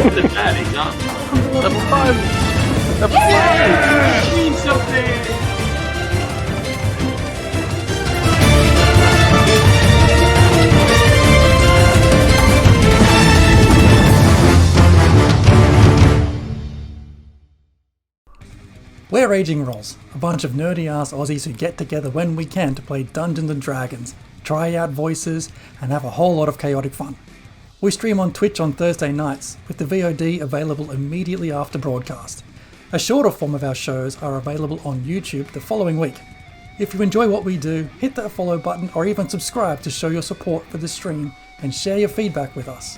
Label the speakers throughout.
Speaker 1: Isn't bad, he's not.
Speaker 2: Level 5! Level 5!
Speaker 1: Means something!
Speaker 3: We're Raging Rolls, a bunch of nerdy-ass Aussies who get together when we can to play Dungeons & Dragons, try out voices, and have a whole lot of chaotic fun. We stream on Twitch on Thursday nights, with the VOD available immediately after broadcast. A shorter form of our shows are available on YouTube the following week. If you enjoy what we do, hit that follow button or even subscribe to show your support for the stream and share your feedback with us.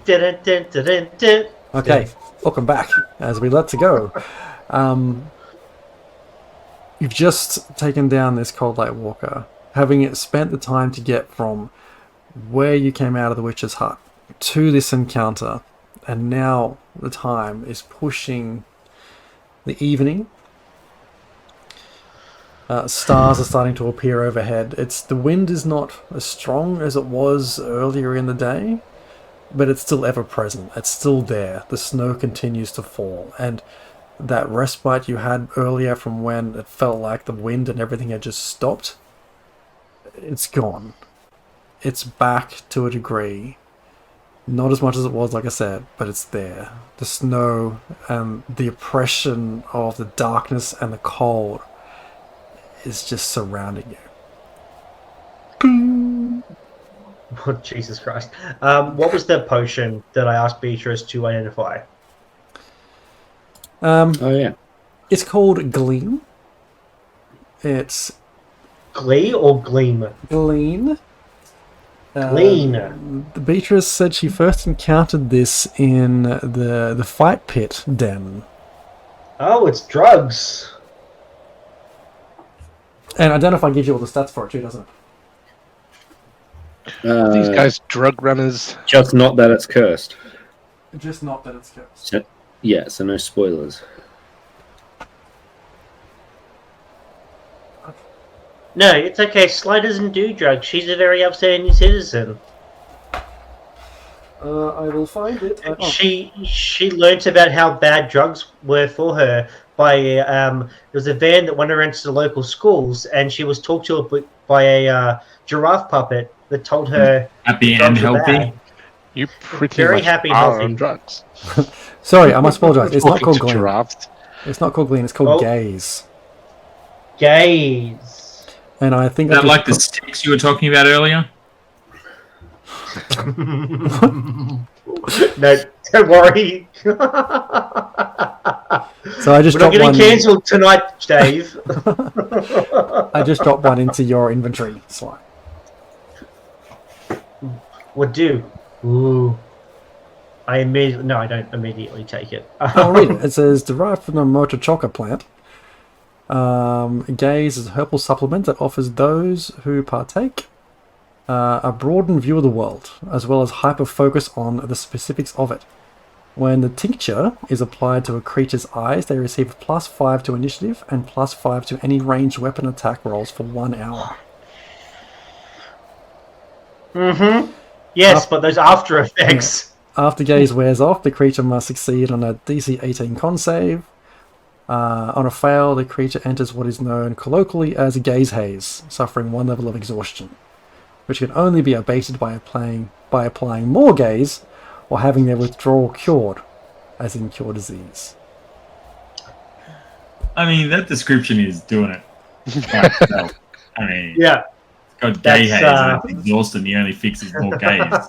Speaker 3: Okay, welcome back as we let to go. You've just taken down this Cold Light Walker, having spent the time to get from where you came out of the witch's hut to this encounter, and now the time is pushing the evening. Stars are starting to appear overhead. The wind is not as strong as it was earlier in the day, but it's still ever present. It's still there. The snow continues to fall, and that respite you had earlier from when it felt like the wind and everything had just stopped, it's gone. It's back to a degree. Not as much as it was, like I said, but it's there. The snow and the oppression of the darkness and the cold is just surrounding you.
Speaker 4: Oh, Jesus Christ. What was the potion that I asked Beatrice to identify?
Speaker 2: Oh, yeah.
Speaker 3: It's called Gleam. It's...
Speaker 4: Glee or Gleam?
Speaker 3: Glean.
Speaker 4: Glean.
Speaker 3: Beatrice said she first encountered this in the fight pit den.
Speaker 4: Oh, it's drugs.
Speaker 3: And Identify gives you all the stats for it too, doesn't it?
Speaker 2: These guys drug runners.
Speaker 5: Just not that it's cursed.
Speaker 3: Just not that it's cursed.
Speaker 5: So no spoilers.
Speaker 4: No, it's okay. Sly doesn't do drugs. She's a very upstanding citizen.
Speaker 3: I will find it.
Speaker 4: She learnt about how bad drugs were for her by there was a van that went around to the local schools, and she was talked to by a giraffe puppet that told her
Speaker 1: happy and healthy.
Speaker 2: You pretty
Speaker 4: very
Speaker 2: much
Speaker 4: happy,
Speaker 2: are
Speaker 4: healthy.
Speaker 2: on drugs.
Speaker 3: Sorry, I must apologise. It's not
Speaker 2: Talking
Speaker 3: called
Speaker 2: to
Speaker 3: Glean.
Speaker 2: giraffes.
Speaker 3: It's not called Glean. It's called Gaze.
Speaker 4: Gaze.
Speaker 3: And I think
Speaker 1: Is that like the sticks you were talking about earlier?
Speaker 4: No, don't worry.
Speaker 3: So I just
Speaker 4: We're not
Speaker 3: dropped
Speaker 4: getting
Speaker 3: one.
Speaker 4: cancelled tonight, Dave.
Speaker 3: I just dropped one into your inventory, Sly.
Speaker 4: What do? Ooh. I don't immediately take it.
Speaker 3: I'll read it. It says, derived from the motochoka plant. Gaze is a herbal supplement that offers those who partake a broadened view of the world, as well as hyper-focus on the specifics of it. When the tincture is applied to a creature's eyes, they receive +5 to initiative and +5 to any ranged weapon attack rolls for 1 hour.
Speaker 4: Mm-hmm. Yes, but those after effects.
Speaker 3: After Gaze wears off, the creature must succeed on a DC 18 con save. On a fail, the creature enters what is known colloquially as a Gaze Haze, suffering 1 level of exhaustion, which can only be abated by applying more Gaze or having their withdrawal cured, as in cure disease.
Speaker 1: I mean, that description is doing it by itself. I mean,
Speaker 4: Yeah.
Speaker 1: it's got gay haze and it's exhausted and the only fix is more gaze.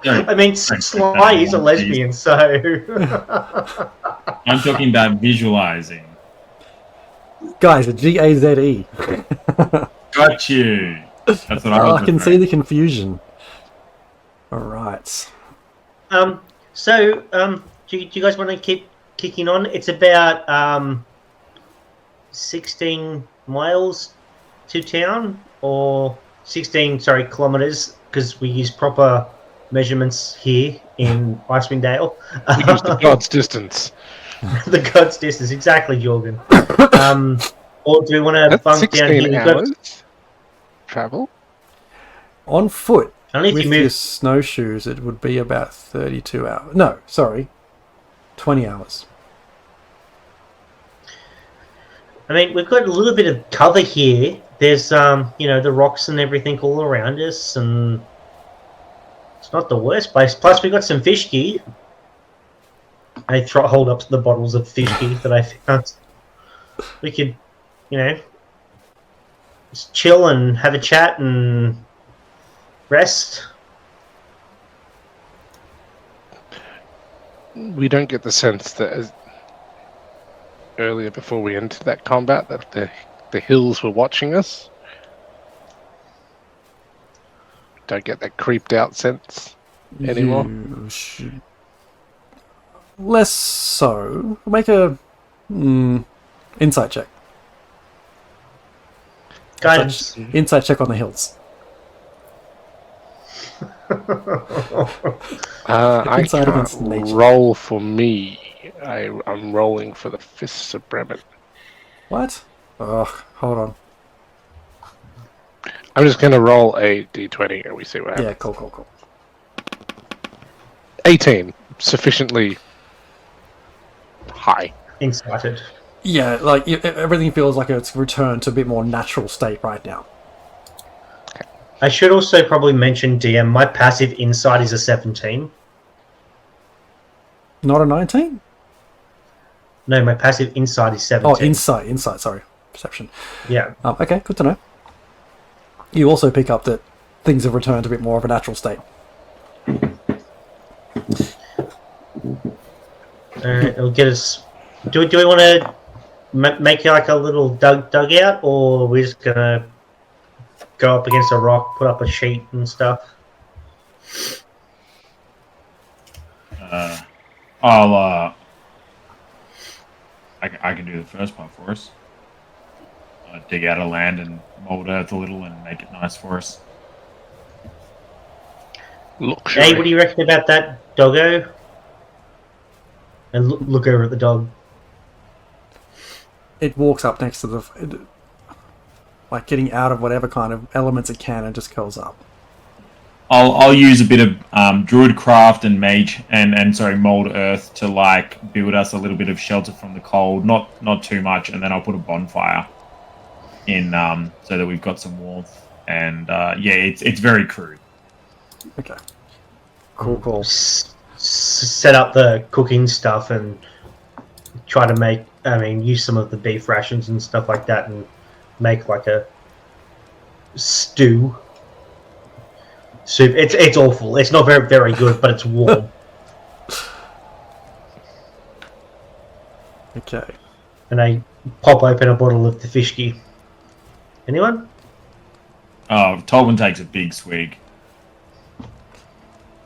Speaker 4: I mean, Sly is a lesbian, so...
Speaker 1: I'm talking about visualizing.
Speaker 3: Guys, a Gaze.
Speaker 1: Got you. That's what I was
Speaker 3: I can see the confusion. Alright.
Speaker 4: So, do you guys want to keep kicking on? It's about 16 miles to town, or 16, kilometers, because we use proper measurements here in Icewind Dale.
Speaker 2: We use the god's distance.
Speaker 4: The god's distance, exactly, Jorgen. Or do we want to
Speaker 2: That's
Speaker 4: bunk down
Speaker 2: 16
Speaker 4: here?
Speaker 2: hours travel?
Speaker 3: On foot,
Speaker 4: Only if
Speaker 3: With
Speaker 4: you
Speaker 3: your
Speaker 4: move.
Speaker 3: snowshoes, it would be about 32 hours. No, sorry, 20 hours.
Speaker 4: I mean, we've got a little bit of cover here. There's the rocks and everything all around us, and it's not the worst place. Plus, we got some fish gear. I hold up the bottles of fish gear that I found. We could, just chill and have a chat and rest.
Speaker 2: We don't get the sense that earlier before we entered that combat that the hills were watching us. Don't get that creeped out sense anymore.
Speaker 3: You should... Less so. Make a insight check.
Speaker 4: Guidance.
Speaker 3: Insight check on the hills.
Speaker 2: I
Speaker 3: Insight
Speaker 2: can't
Speaker 3: against nature.
Speaker 2: roll for me. I'm rolling for the Fists of Bremen.
Speaker 3: What? Ugh, hold on.
Speaker 2: I'm just going to roll a d20 and we see what happens.
Speaker 3: Yeah, cool.
Speaker 2: 18. Sufficiently high.
Speaker 4: Incited.
Speaker 3: Yeah, like everything feels like it's returned to a bit more natural state right now.
Speaker 4: I should also probably mention, DM, my passive insight is a 17.
Speaker 3: Not a 19?
Speaker 4: No, my passive insight is 17.
Speaker 3: Oh, insight, sorry. Perception.
Speaker 4: Yeah.
Speaker 3: Okay, good to know. You also pick up that things have returned to a bit more of a natural state.
Speaker 4: It'll get us... Do we want to make like a little dugout, or are we just going to go up against a rock, put up a sheet and stuff?
Speaker 1: I can do the first part for us. Dig out of land and mold earth a little and make it nice for us.
Speaker 2: Luxury.
Speaker 4: Hey, what do you reckon about that doggo? And look over at the dog.
Speaker 3: It walks up next to like getting out of whatever kind of elements it can and just curls up.
Speaker 1: I'll use a bit of druidcraft and mage and mold earth to like build us a little bit of shelter from the cold, not too much, and then I'll put a bonfire in so that we've got some warmth. And it's very crude.
Speaker 3: Okay. Cool.
Speaker 4: Set up the cooking stuff and try to use some of the beef rations and stuff like that and make like a stew. Soup. It's awful. It's not very, very good, but it's warm.
Speaker 3: Okay.
Speaker 4: And I pop open a bottle of the fishki. Anyone?
Speaker 1: Oh, Tolbin takes a big swig.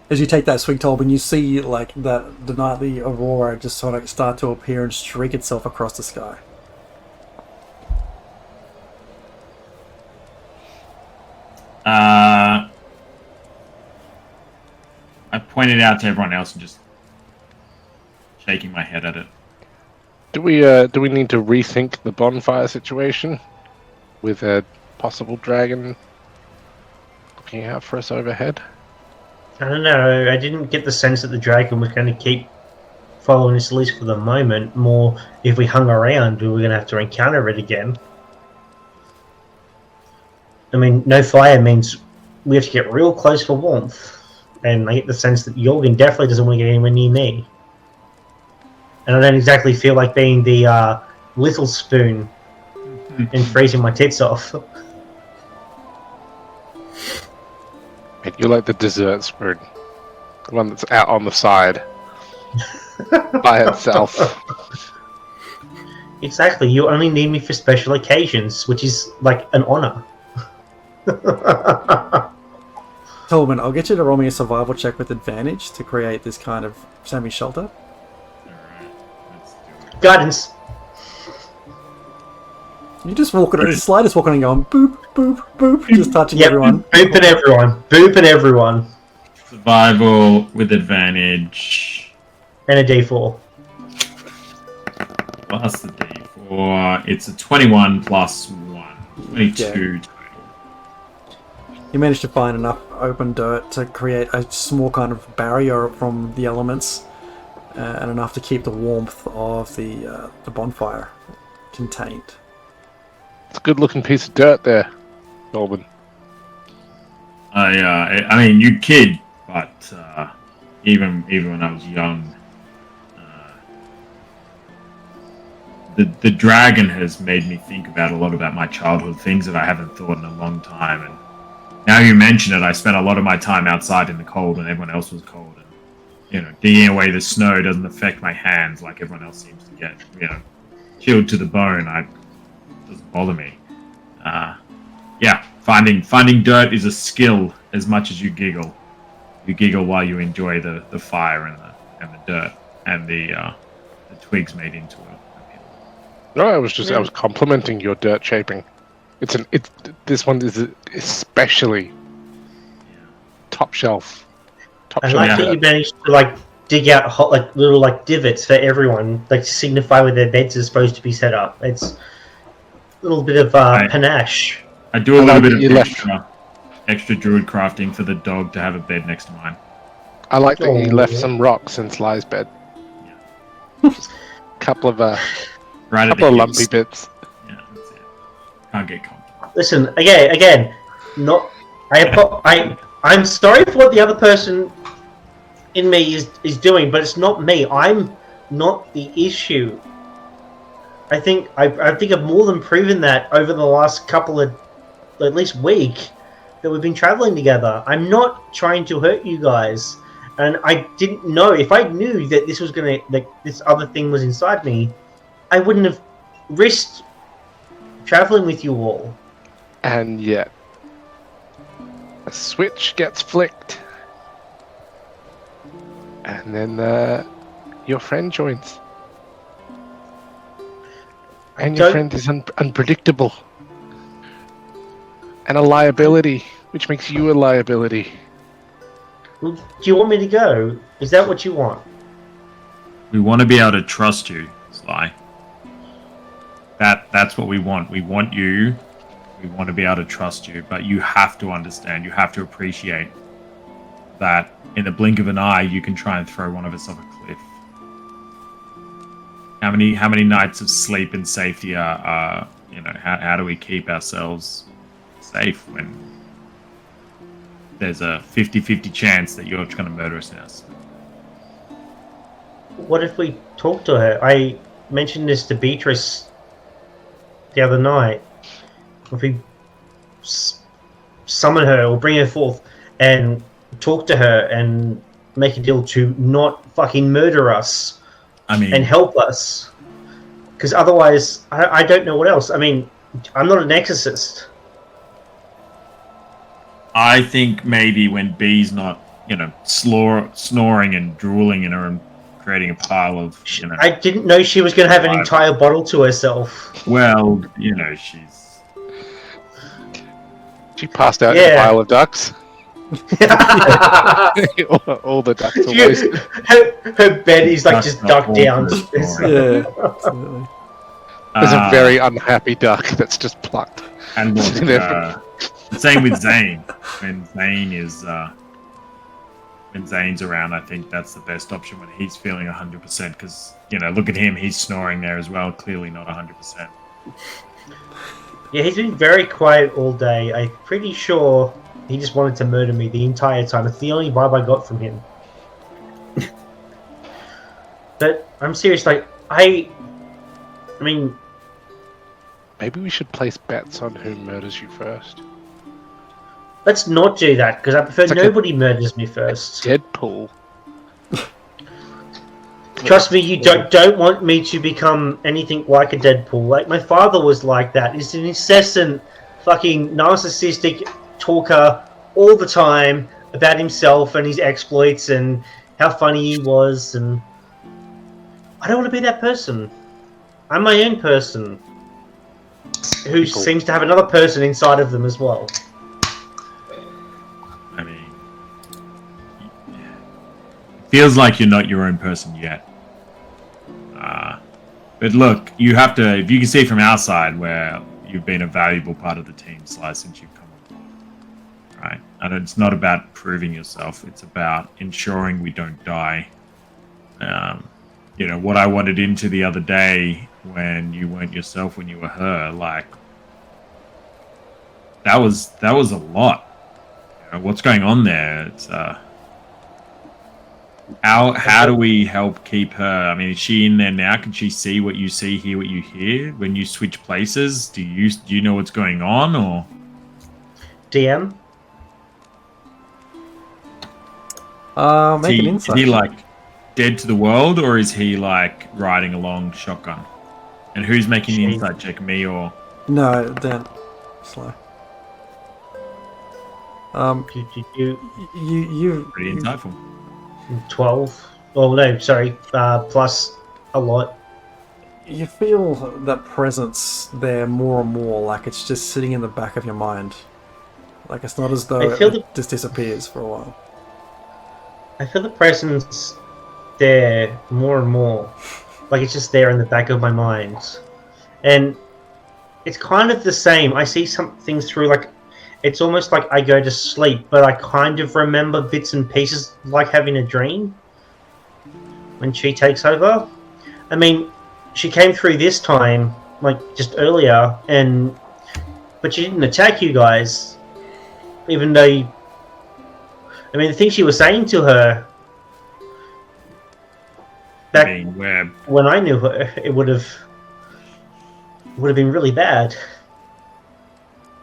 Speaker 3: As you take that swig, Tolbin, you see like the nightly aurora just sort of start to appear and streak itself across the sky.
Speaker 1: I pointed out to everyone else and just shaking my head at it.
Speaker 2: Do we need to rethink the bonfire situation with a possible dragon looking out for us overhead?
Speaker 4: I don't know. I didn't get the sense that the dragon was going to keep following us, at least for the moment. More if we hung around, we were going to have to encounter it again. I mean, no fire means we have to get real close for warmth. And I get the sense that Jorgen definitely doesn't want to get anywhere near me. And I don't exactly feel like being the little spoon and freezing my tits off.
Speaker 2: You're like the dessert spoon. The one that's out on the side. By itself.
Speaker 4: Exactly. You only need me for special occasions, which is like an honor.
Speaker 3: Tolbin, I'll get you to roll me a survival check with advantage to create this kind of semi-shelter.
Speaker 1: Alright, let's do it.
Speaker 4: Guidance.
Speaker 3: You just walking, the slightest walking and going boop, boop, boop, just touching everyone.
Speaker 4: Booping everyone. Booping everyone.
Speaker 1: Survival with advantage.
Speaker 4: And a D4.
Speaker 1: Plus the D4. It's a 21 plus 1. 22 total.
Speaker 3: You manage to find enough open dirt to create a small kind of barrier from the elements, and enough to keep the warmth of the bonfire contained.
Speaker 2: It's a good-looking piece of dirt there, Norman.
Speaker 1: I mean, you kid, but even when I was young, the dragon has made me think about a lot about my childhood, things that I haven't thought in a long time. And now you mention it, I spent a lot of my time outside in the cold when everyone else was cold. And, digging away the snow doesn't affect my hands like everyone else seems to get, chilled to the bone. It doesn't bother me. Finding dirt is a skill as much as you giggle. You giggle while you enjoy the fire and the dirt and the twigs made into it.
Speaker 2: No, I was complimenting your dirt shaping. This one is especially top shelf.
Speaker 4: I like that you managed to dig out little divots for everyone, to signify where their beds are supposed to be set up. It's a little bit of panache.
Speaker 1: I do a little bit of extra druid crafting for the dog to have a bed next to mine.
Speaker 2: I like that you left some rocks in Sly's bed.
Speaker 1: Yeah.
Speaker 2: Just a couple of lumpy bits.
Speaker 1: Yeah, that's it. Can't get comfortable.
Speaker 4: Listen, again, I'm sorry for what the other person in me is doing, but it's not me. I'm not the issue. I think I've more than proven that over the last couple of, at least week, that we've been traveling together. I'm not trying to hurt you guys, and I didn't know. If I knew that this was this other thing was inside me, I wouldn't have risked traveling with you all.
Speaker 2: And yet, a switch gets flicked, and then your friend joins. And your friend is unpredictable. And a liability, which makes you a liability.
Speaker 4: Well, do you want me to go? Is that what you want?
Speaker 1: We want to be able to trust you, Sly. That's what we want. We want you. We want to be able to trust you. But you have to understand, you have to appreciate that in the blink of an eye, you can try and throw one of us off a cliff. How many nights of sleep and safety are how do we keep ourselves safe when there's a 50-50 chance that you're going to murder us in our sleep?
Speaker 4: What if we talk to her? I mentioned this to Beatrice the other night. If we summon her or bring her forth and talk to her and make a deal to not fucking murder us. And help us, because otherwise, I don't know what else. I mean, I'm not an exorcist.
Speaker 1: I think maybe when B's not, snoring and drooling in her and creating a pile of,
Speaker 4: I didn't know she was going to have an entire bottle to herself.
Speaker 1: Well,
Speaker 2: she passed out in a pile of ducks. All the ducks are wasted.
Speaker 4: Her bed is just ducked down.
Speaker 3: Yeah, absolutely.
Speaker 2: There's a very unhappy duck that's just plucked.
Speaker 1: And the same with Zane. When Zane's around, I think that's the best option when he's feeling 100%. Because look at him, he's snoring there as well. Clearly not 100%.
Speaker 4: Yeah, he's been very quiet all day. I'm pretty sure he just wanted to murder me the entire time. It's the only vibe I got from him. But I'm serious, I mean...
Speaker 2: Maybe we should place bets on who murders you first.
Speaker 4: Let's not do that, because I prefer nobody murders me first.
Speaker 2: Deadpool.
Speaker 4: Trust me, you don't want me to become anything like a Deadpool. My father was like that. He's an incessant, fucking narcissistic talker all the time about himself and his exploits and how funny he was, and I don't want to be that person. I'm my own person who seems to have another person inside of them as well.
Speaker 1: I mean, it feels like you're not your own person yet. But look, you have to, if you can see from our side where you've been a valuable part of the team, Sly, since you've come on board. And it's not about proving yourself. It's about ensuring we don't die. What I wanted into the other day when you weren't yourself, when you were her, like that was a lot. What's going on there? It's how do we help keep her? I mean, is she in there now? Can she see what you see, hear what you hear? When you switch places, do you know what's going on, or
Speaker 4: DM?
Speaker 3: Make an
Speaker 1: is
Speaker 3: insight.
Speaker 1: he like dead to the world, or is he like riding along shotgun? And who's making the insight check, me or?
Speaker 3: No, Dan. Slow. You
Speaker 1: Pretty insightful.
Speaker 4: 12. Oh no, sorry. Plus a lot.
Speaker 3: You feel that presence there more and more, like it's just sitting in the back of your mind. Like it's not as though
Speaker 4: I feel
Speaker 3: it just disappears for a while.
Speaker 4: I feel the presence there more and more. Like it's just there in the back of my mind. And it's kind of the same. I see some things through, like, it's almost like I go to sleep, but I kind of remember bits and pieces, like having a dream when she takes over. I mean, she came through this time, like, just earlier, but she didn't attack you guys. Even though the thing she was saying to her back when I knew her, it would have been really bad.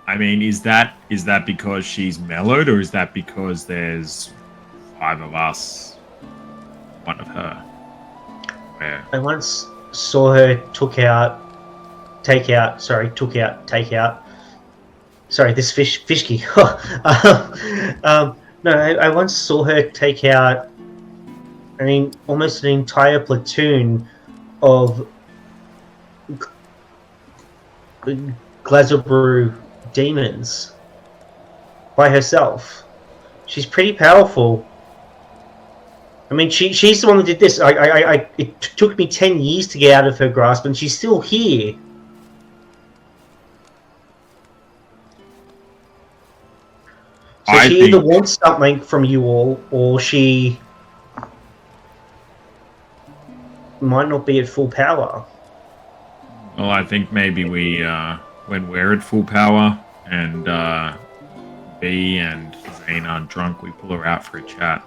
Speaker 1: I mean, is that because she's mellowed, or is that because there's 5 of us, 1 of her? Where?
Speaker 4: I once saw her take out. Sorry, this fishky. No, I once saw her take out, almost an entire platoon of Glazobrew demons by herself. She's pretty powerful. She's the one that did this. It took me 10 years to get out of her grasp, and she's still here. So she either wants something from you all, or she might not be at full power.
Speaker 1: Well, I think maybe we, when we're at full power, and B and Zane aren't drunk, we pull her out for a chat.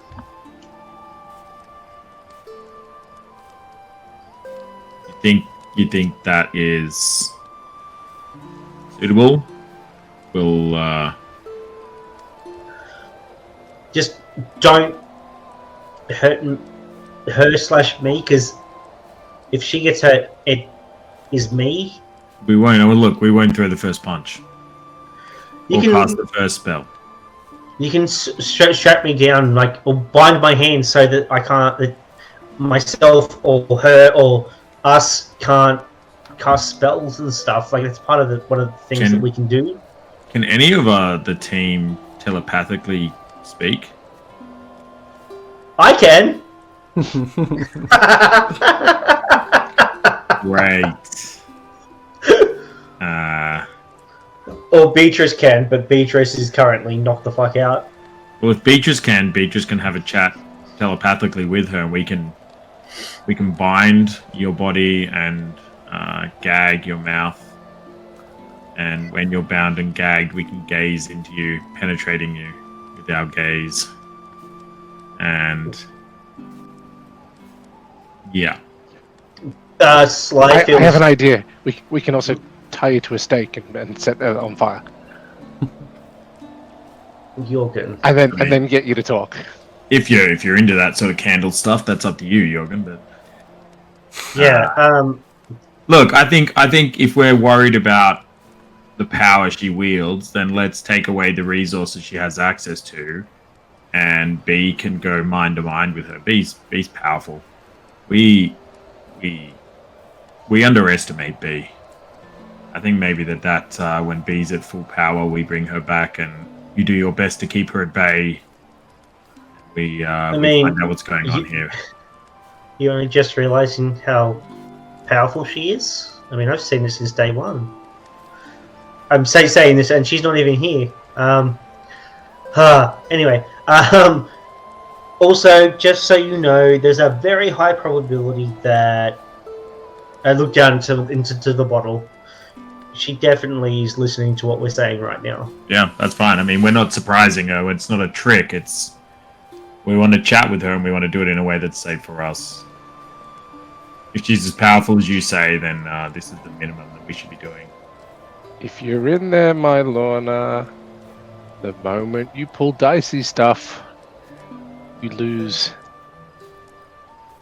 Speaker 1: You think that is suitable? We'll
Speaker 4: just don't hurt her/me, because if she gets hurt, it is me.
Speaker 1: We won't. Oh, look, we won't throw the first punch. We'll cast the first spell. You
Speaker 4: can strap me down, like, or bind my hands so that I can't, that myself or her or us can't cast spells and stuff. Like, that's part of one of the things that we can do.
Speaker 1: Can any of the team telepathically speak?
Speaker 4: I can.
Speaker 1: Great.
Speaker 4: Or Beatrice can, but Beatrice is currently knocked the fuck out.
Speaker 1: Well, if Beatrice can have a chat telepathically with her, and we can bind your body and gag your mouth. And when you're bound and gagged, we can gaze into you, penetrating you with our gaze. And yeah.
Speaker 2: I have an idea. We can also tie you to a stake and set it on fire.
Speaker 4: Jorgen.
Speaker 2: And then get you to talk.
Speaker 1: If you're into that sort of candle stuff, that's up to you, Jorgen. But
Speaker 4: yeah.
Speaker 1: Look, I think if we're worried about the power she wields, then let's take away the resources she has access to, and B can go mind to mind with her. B's powerful. We underestimate B. I think maybe that when B's at full power, we bring her back, and you do your best to keep her at bay. We find out what's going on here.
Speaker 4: You're only just realizing how powerful she is. I've seen this since day one. I'm saying this, and she's not even here. Anyway, also, just so you know, there's a very high probability that I look down into the bottle. She definitely is listening to what we're saying right now.
Speaker 1: Yeah, that's fine. I mean, we're not surprising her. It's not a trick. It's we want to chat with her, and we want to do it in a way that's safe for us. If she's as powerful as you say, then this is the minimum that we should be doing.
Speaker 2: If you're in there, Mylorna, the moment you pull dicey stuff, you lose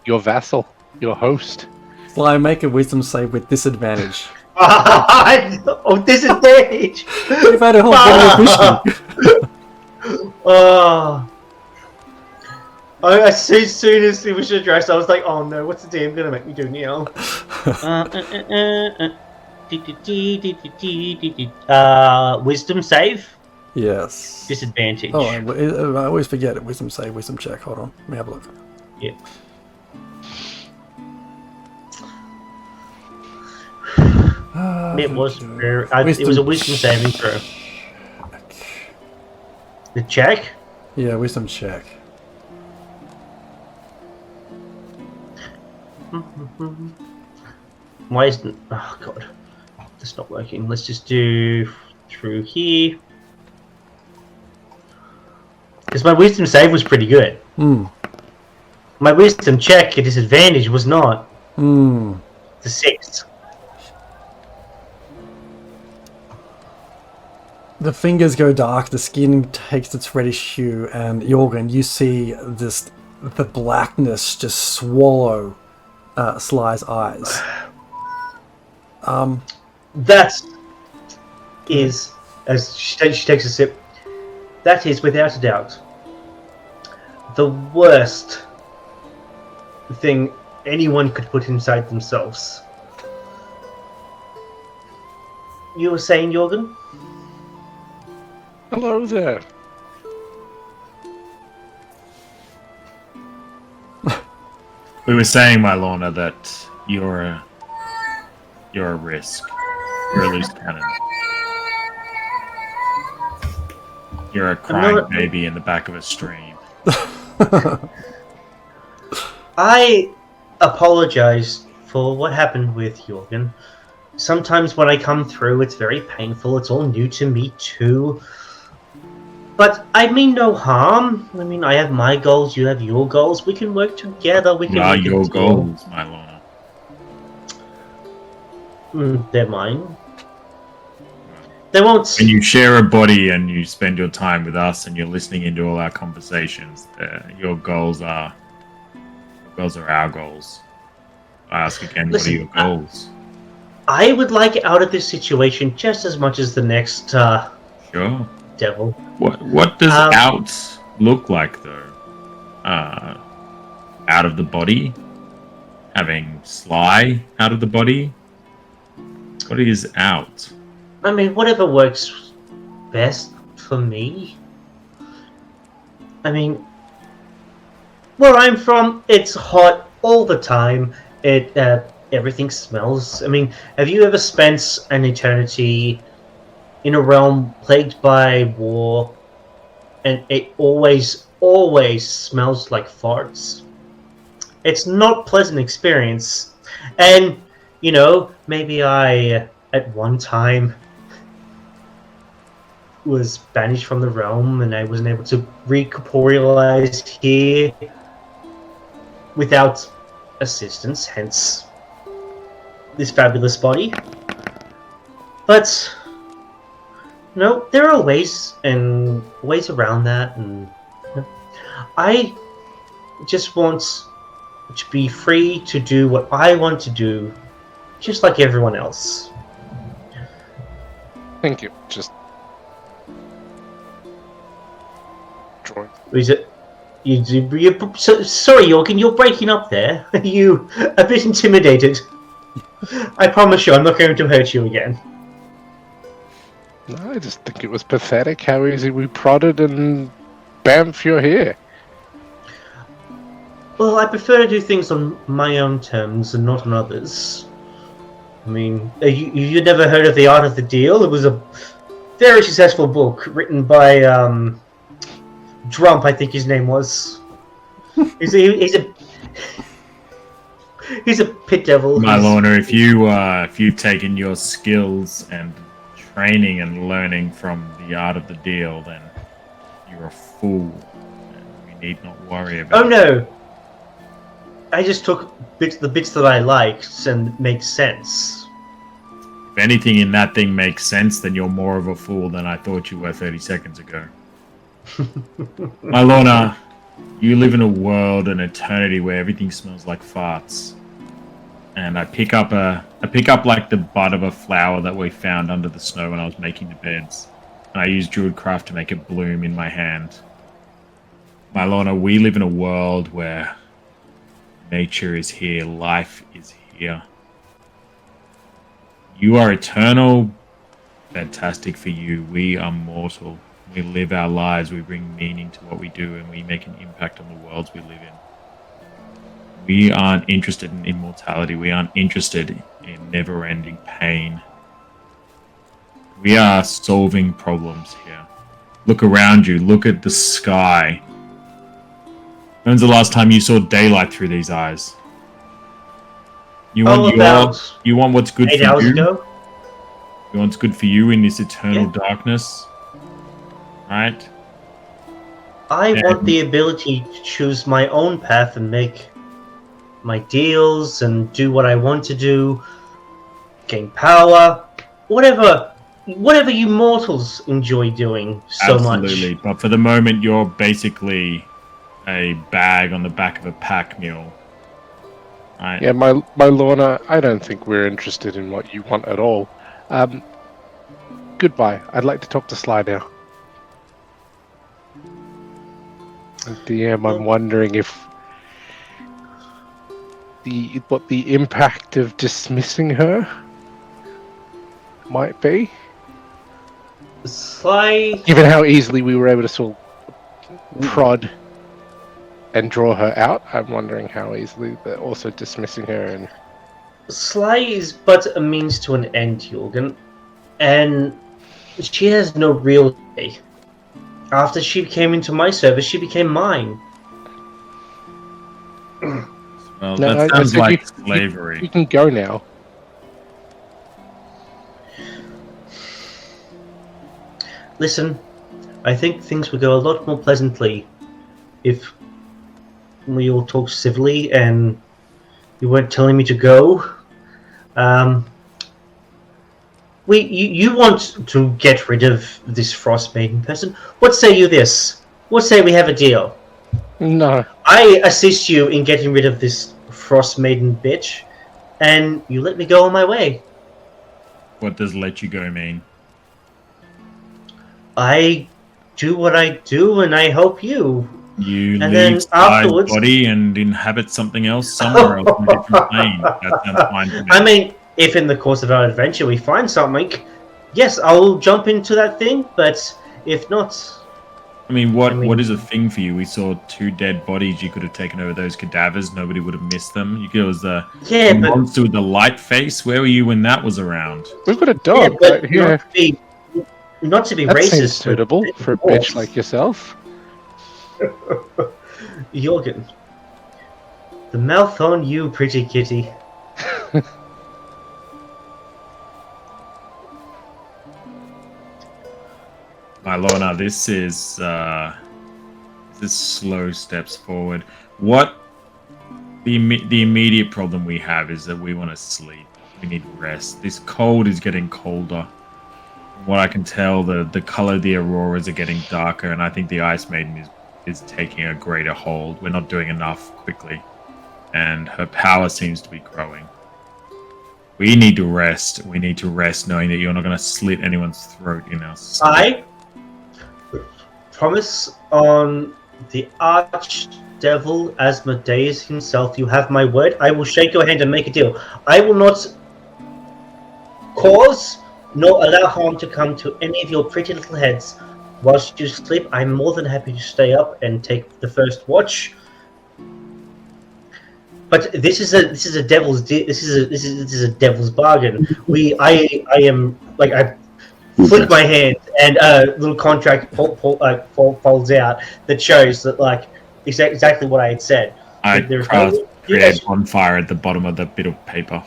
Speaker 2: your vassal, your host.
Speaker 3: Fly, make a wisdom save with disadvantage.
Speaker 4: Oh, disadvantage!
Speaker 3: We've had a whole bit of
Speaker 4: Oh. As soon as it was addressed, I was like, oh no, what's the DM gonna make me do now? Wisdom save?
Speaker 3: Yes.
Speaker 4: Disadvantage.
Speaker 3: Oh, I always forget it. Wisdom save, wisdom check. Hold on. Let me have a look.
Speaker 4: Yeah. It was it was a wisdom saving throw. The check?
Speaker 3: Yeah, wisdom check.
Speaker 4: Why isn't... Oh, God. That's not working. Let's just do through here. Because my wisdom save was pretty good. My wisdom check at disadvantage was not. The 6th.
Speaker 3: The fingers go dark, the skin takes its reddish hue, and Jorgen, you see the blackness just swallow Sly's eyes.
Speaker 4: That is, as she takes a sip, that is without a doubt the worst thing anyone could put inside themselves. You were saying, Jorgen?
Speaker 2: Hello there.
Speaker 1: We were saying, Mylorna, that you're a risk. You're a loose cannon. You're a crying baby in the back of a stream.
Speaker 4: I apologize for what happened with Jorgen. Sometimes when I come through, it's very painful. It's all new to me too. But I mean no harm. I mean, I have my goals, you have your goals. We can work together. We can.
Speaker 1: What are your goals, Mylorna?
Speaker 4: They're mine. They won't.
Speaker 1: When you share a body and you spend your time with us and you're listening into all our conversations, your goals are our goals. I ask again,
Speaker 4: Listen,
Speaker 1: what are your goals?
Speaker 4: I would like out of this situation just as much as the next
Speaker 1: Sure.
Speaker 4: devil.
Speaker 1: What does out look like though? Out of the body? Having Sly out of the body? What is out?
Speaker 4: I mean, whatever works best for me. I mean, where I'm from, it's hot all the time. Everything smells. I mean, have you ever spent an eternity in a realm plagued by war, and it always smells like farts? It's not a pleasant experience. And, you know, maybe I, at one time, was banished from the realm and I wasn't able to recorporealize here without assistance, hence this fabulous body. But no, there are ways around that, and I just want to be free to do what I want to do, just like everyone else.
Speaker 2: Thank you. Just drawing.
Speaker 4: Is it? Sorry, Jorgen, you're breaking up there. Are you a bit intimidated? I promise you, I'm not going to hurt you again.
Speaker 2: No, I just think it was pathetic how easy we prodded and bamf, you're here.
Speaker 4: Well, I prefer to do things on my own terms and not on others. I mean, you never heard of The Art of the Deal? It was a very successful book written by Drump, I think his name was. He's a pit devil.
Speaker 1: Mylorna, if you've taken your skills and training and learning from the art of the deal, then you're a fool. And we need not worry about
Speaker 4: Oh no! I just took the bits that I liked and make sense.
Speaker 1: If anything in that thing makes sense, then you're more of a fool than I thought you were 30 seconds ago. Mylorna, you live in a world, an eternity where everything smells like farts. And I pick up like the bud of a flower that we found under the snow when I was making the beds. And I use Druidcraft to make it bloom in my hand. Mylorna, we live in a world where nature is here, life is here. You are eternal. Fantastic for you. We are mortal. We live our lives, we bring meaning to what we do, and we make an impact on the worlds we live in. We aren't interested in immortality. We aren't interested in never-ending pain. We are solving problems here. Look around you. Look at the sky. When's the last time you saw daylight through these eyes? You want what's good
Speaker 4: 8
Speaker 1: for
Speaker 4: hours
Speaker 1: you?
Speaker 4: ago.
Speaker 1: You want what's good for you in this eternal darkness? Right?
Speaker 4: I want the ability to choose my own path and make my deals and do what I want to do, gain power, whatever you mortals enjoy doing so
Speaker 1: Absolutely.
Speaker 4: much.
Speaker 1: But for the moment, you're basically a bag on the back of a pack mule. Right?
Speaker 2: Yeah, Mylorna, I don't think we're interested in what you want at all. Goodbye. I'd like to talk to Sly now. DM, I'm wondering if what the impact of dismissing her might be.
Speaker 4: Sly,
Speaker 2: Given how easily we were able to sort of prod and draw her out, I'm wondering how easily they're also dismissing her. And
Speaker 4: Sly is but a means to an end, Jorgen, and she has no real say. After she came into my service, she became mine.
Speaker 1: Well,
Speaker 2: No,
Speaker 1: that
Speaker 2: I
Speaker 1: sounds
Speaker 2: said
Speaker 1: like
Speaker 2: you
Speaker 1: slavery.
Speaker 2: can go now.
Speaker 4: Listen, I think things would go a lot more pleasantly if we all talked civilly and you weren't telling me to go. You want to get rid of this Frostmaiden person? What say you this? What say we have a deal?
Speaker 2: No.
Speaker 4: I assist you in getting rid of this Frostmaiden bitch, and you let me go on my way.
Speaker 1: What does let you go mean?
Speaker 4: I do what I do, and I help you.
Speaker 1: You
Speaker 4: And
Speaker 1: leave
Speaker 4: then
Speaker 1: Sly's
Speaker 4: afterwards-
Speaker 1: body and inhabit something else somewhere else in a different plane. That sounds fine to me.
Speaker 4: I mean, if in the course of our adventure we find something, yes, I'll jump into that thing, but if not...
Speaker 1: I mean,
Speaker 4: I mean-
Speaker 1: what is a thing for you? We saw 2 dead bodies. You could have taken over those cadavers. Nobody would have missed them. You could, it was the
Speaker 4: Yeah, but...
Speaker 1: monster with the light face. Where were you when that was around?
Speaker 2: We've got a
Speaker 4: Yeah,
Speaker 2: dog
Speaker 4: but
Speaker 2: right here.
Speaker 4: not to be
Speaker 2: That
Speaker 4: racist.
Speaker 2: seems suitable for a bitch like yourself.
Speaker 4: Jorgen. The mouth on you, pretty kitty.
Speaker 1: Mylorna, this is slow steps forward. What the immediate problem we have is that we want to sleep. We need rest. This cold is getting colder. From what I can tell, the color of the auroras are getting darker, and I think the Icewind is taking a greater hold. We're not doing enough quickly, and her power seems to be growing. We need to rest. We need to rest knowing that you're not going to slit anyone's throat in our sleep.
Speaker 4: I promise on the Archdevil Asmodeus himself, you have my word. I will shake your hand and make a deal. I will not cause nor allow harm to come to any of your pretty little heads. Whilst you sleep, I'm more than happy to stay up and take the first watch. But this is a devil's bargain. I am like flick my hand, and a little contract folds out that shows that like exactly what I had said.
Speaker 1: I
Speaker 4: There's
Speaker 1: create bonfire at the bottom of the bit of paper.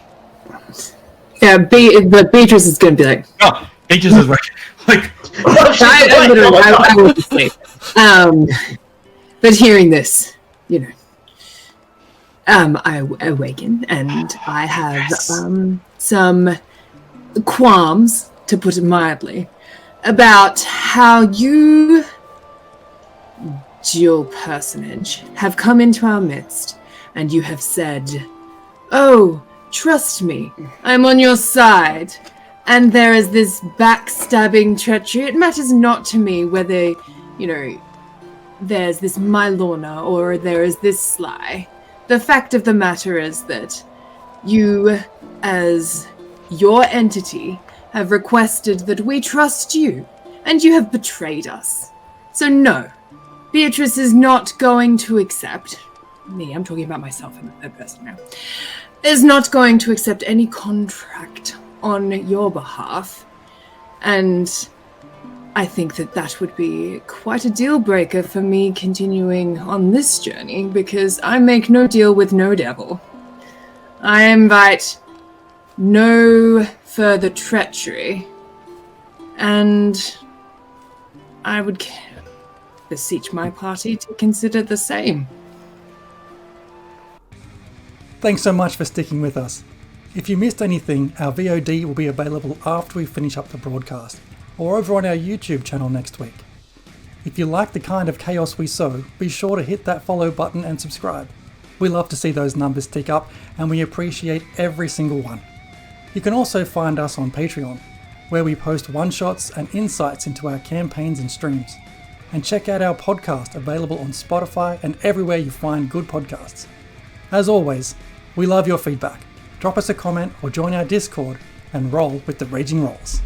Speaker 6: Yeah, but Beatrice is going to be like,
Speaker 1: Oh, Beatrice is like
Speaker 6: I will be asleep. But hearing this, I awaken and I have some qualms, to put it mildly, about how you, dual personage, have come into our midst and you have said, "Oh, trust me, I'm on your side." And there is this backstabbing treachery. It matters not to me whether, there's this Mylorna or there is this Sly. The fact of the matter is that you, as your entity, have requested that we trust you, and you have betrayed us. So no, Beatrice is not going to accept, I'm talking about myself in the third person now, is not going to accept any contract on your behalf, and I think that would be quite a deal breaker for me continuing on this journey, because I make no deal with no devil. I invite no further treachery, and I would beseech my party to consider the same.
Speaker 3: Thanks so much for sticking with us. If you missed anything, our VOD will be available after we finish up the broadcast, or over on our YouTube channel next week. If you like the kind of chaos we sow, be sure to hit that follow button and subscribe. We love to see those numbers tick up, and we appreciate every single one. You can also find us on Patreon, where we post one-shots and insights into our campaigns and streams. And check out our podcast, available on Spotify and everywhere you find good podcasts. As always, we love your feedback. Drop us a comment or join our Discord and roll with the Raging Rolls.